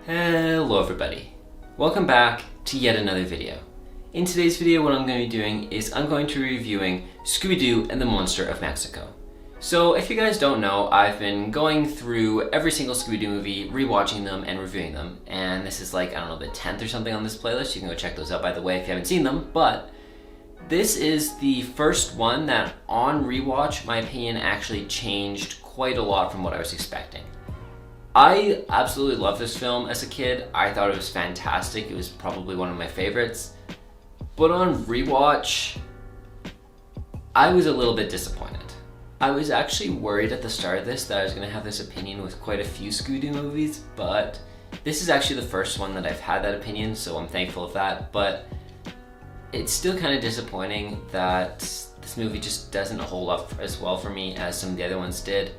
Hello everybody, welcome back to yet another video. In today's video what I'm going to be doing is I'm going to be reviewing Scooby Doo and the Monster of Mexico. So if you guys don't know, I've been going through every single Scooby Doo movie, rewatching them and reviewing them, and this is like, I don't know, the 10th or something on this playlist. You can go check those out by the way if you haven't seen them, but this is the first one that on rewatch my opinion actually changed quite a lot from what I was expecting. I absolutely loved this film as a kid. I thought it was fantastic. It was probably one of my favorites. But on rewatch, I was a little bit disappointed. I was actually worried at the start of this that I was going to have this opinion with quite a few Scooby Doo movies, but this is actually the first one that I've had that opinion, so I'm thankful of that. But it's still kind of disappointing that this movie just doesn't hold up as well for me as some of the other ones did.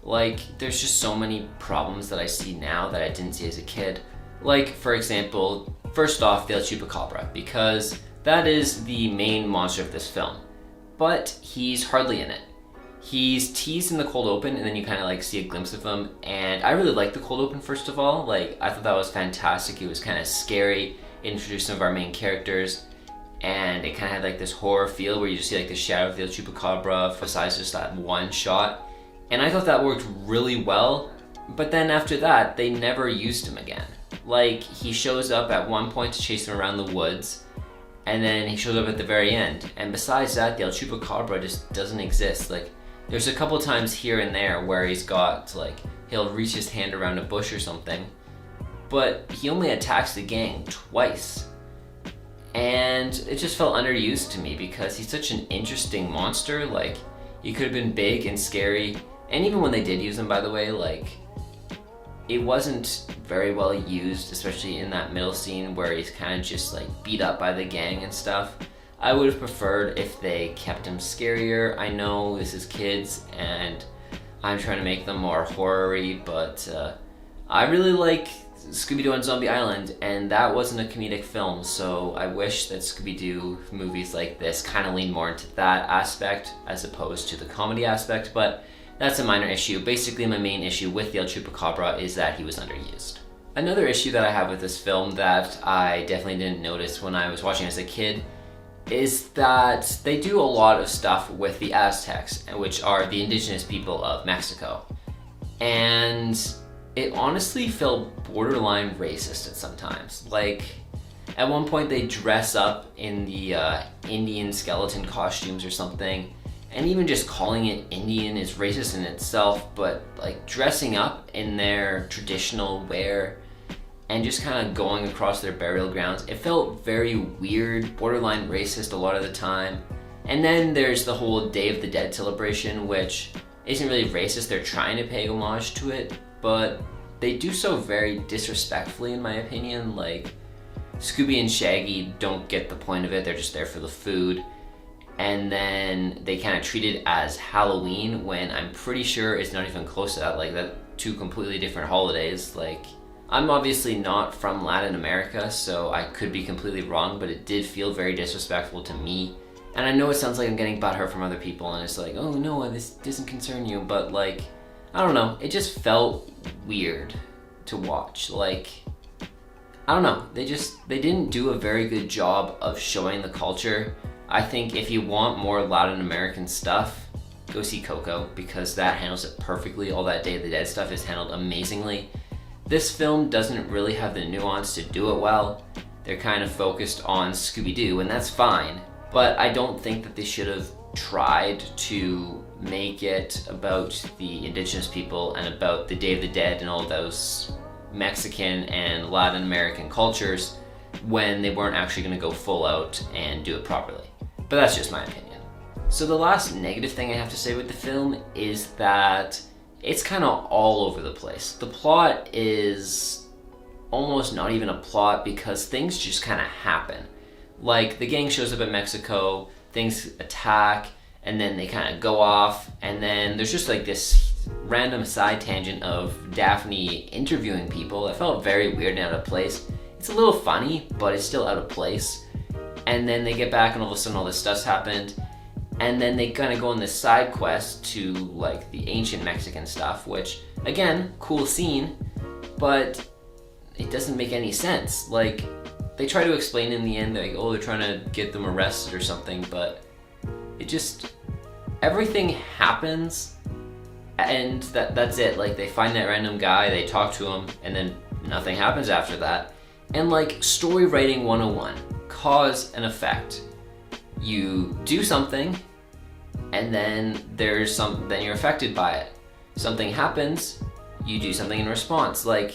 Like, there's just so many problems that I see now that I didn't see as a kid. Like, for example, first off, the Chupacabra, because that is the main monster of this film. But he's hardly in it. He's teased in the cold open, and then you kind of like see a glimpse of him. And I really liked the cold open, first of all. Like, I thought that was fantastic. It was kind of scary. It introduced some of our main characters. And it kind of had like this horror feel where you just see like the shadow of the Chupacabra besides just that one shot. And I thought that worked really well, but then after that, they never used him again. Like, he shows up at one point to chase him around the woods, and then he shows up at the very end. And besides that, the El Chupacabra just doesn't exist. Like, there's a couple times here and there where he's got, like, he'll reach his hand around a bush or something, but he only attacks the gang twice. And it just felt underused to me because he's such an interesting monster. Like, he could have been big and scary. And even when they did use him, by the way, like, it wasn't very well used, especially in that middle scene where he's kind of just like beat up by the gang and stuff. I would have preferred if they kept him scarier. I know this is kids and I'm trying to make them more horror-y, but I really like Scooby Doo on Zombie Island, and that wasn't a comedic film, so I wish that Scooby Doo movies like this kind of lean more into that aspect as opposed to the comedy aspect, but that's a minor issue. Basically, my main issue with the El Chupacabra is that he was underused. Another issue that I have with this film that I definitely didn't notice when I was watching as a kid is that they do a lot of stuff with the Aztecs, which are the indigenous people of Mexico. And it honestly felt borderline racist at sometimes. Like, at one point they dress up in the Indian skeleton costumes or something, and even just calling it Indian is racist in itself, but like dressing up in their traditional wear and just kind of going across their burial grounds, it felt very weird, borderline racist a lot of the time. And then there's the whole Day of the Dead celebration, which isn't really racist. They're trying to pay homage to it, but they do so very disrespectfully in my opinion. Like, Scooby and Shaggy don't get the point of it, they're just there for the food. And then they kind of treat it as Halloween when I'm pretty sure it's not even close to that. Like, that two completely different holidays. Like, I'm obviously not from Latin America, so I could be completely wrong, but it did feel very disrespectful to me. And I know it sounds like I'm getting butthurt from other people and it's like, oh no, this doesn't concern you, but like, I don't know, it just felt weird to watch. Like, I don't know, they didn't do a very good job of showing the culture. I think if you want more Latin American stuff, go see Coco, because that handles it perfectly. All that Day of the Dead stuff is handled amazingly. This film doesn't really have the nuance to do it well. They're kind of focused on Scooby Doo, and that's fine, but I don't think that they should have tried to make it about the indigenous people and about the Day of the Dead and all those Mexican and Latin American cultures when they weren't actually going to go full out and do it properly. But that's just my opinion. So the last negative thing I have to say with the film is that it's kind of all over the place. The plot is almost not even a plot because things just kind of happen. Like, the gang shows up in Mexico, things attack, and then they kind of go off, and then there's just like this random side tangent of Daphne interviewing people that felt very weird and out of place. It's a little funny, but it's still out of place. And then they get back and all of a sudden all this stuff's happened. And then they kind of go on this side quest to like the ancient Mexican stuff, which again, cool scene, but it doesn't make any sense. Like, they try to explain in the end, like, oh, they're trying to get them arrested or something, but it just, everything happens and that's it. Like, they find that random guy, they talk to him, and then nothing happens after that. And like, story writing 101, cause and effect. You do something, and then then you're affected by it. Something happens, you do something in response. Like,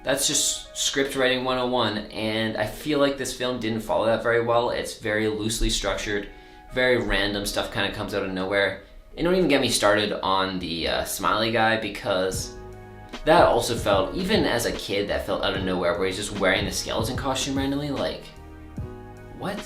that's just script writing 101, and I feel like this film didn't follow that very well. It's very loosely structured, very random stuff kind of comes out of nowhere. And don't even get me started on the smiley guy, because that also felt, even as a kid, that felt out of nowhere, where he's just wearing the skeleton costume randomly. Like, what?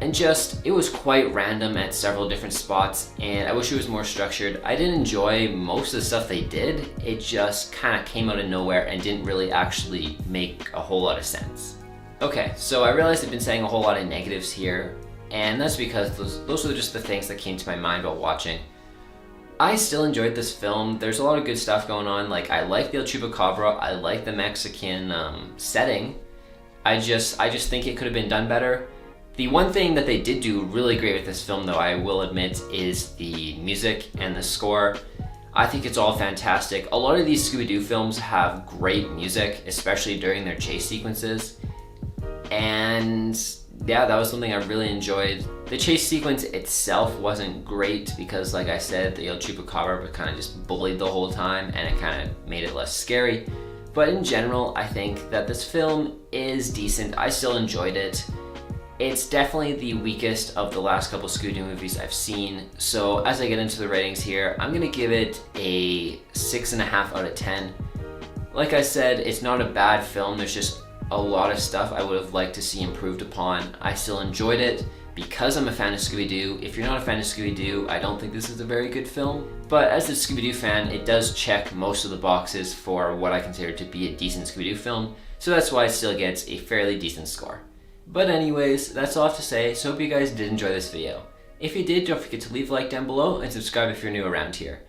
And just, it was quite random at several different spots, and I wish it was more structured. I didn't enjoy most of the stuff they did. It just kind of came out of nowhere and didn't really actually make a whole lot of sense. Okay, so I realized I've been saying a whole lot of negatives here, and that's because those are just the things that came to my mind while watching. I still enjoyed this film. There's a lot of good stuff going on. Like, I like the El Chupacabra, I like the Mexican setting. I just think it could have been done better. The one thing that they did do really great with this film, though, I will admit, is the music and the score. I think it's all fantastic. A lot of these Scooby Doo films have great music, especially during their chase sequences. And yeah, that was something I really enjoyed. The chase sequence itself wasn't great because, like I said, the El Chupacabra kind of just bullied the whole time, and it kind of made it less scary. But in general, I think that this film is decent. I still enjoyed it. It's definitely the weakest of the last couple Scooby Doo movies I've seen. So as I get into the ratings here, I'm gonna give it a 6.5 out of 10. Like I said, it's not a bad film. There's just a lot of stuff I would have liked to see improved upon. I still enjoyed it because I'm a fan of Scooby Doo. If you're not a fan of Scooby Doo, I don't think this is a very good film. But as a Scooby Doo fan, it does check most of the boxes for what I consider to be a decent Scooby Doo film. So that's why it still gets a fairly decent score. But anyways, that's all I have to say, so hope you guys did enjoy this video. If you did, don't forget to leave a like down below and subscribe if you're new around here.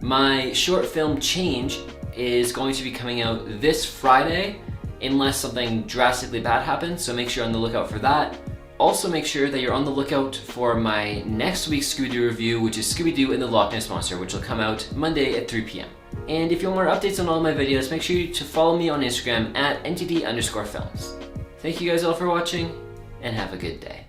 My short film Change is going to be coming out this Friday, unless something drastically bad happens, so make sure you're on the lookout for that. Also make sure that you're on the lookout for my next week's Scooby Doo review, which is Scooby Doo and the Loch Ness Monster, which will come out Monday at 3 p.m. And if you want more updates on all of my videos, make sure to follow me on Instagram at ntd_films. Thank you guys all for watching, and have a good day.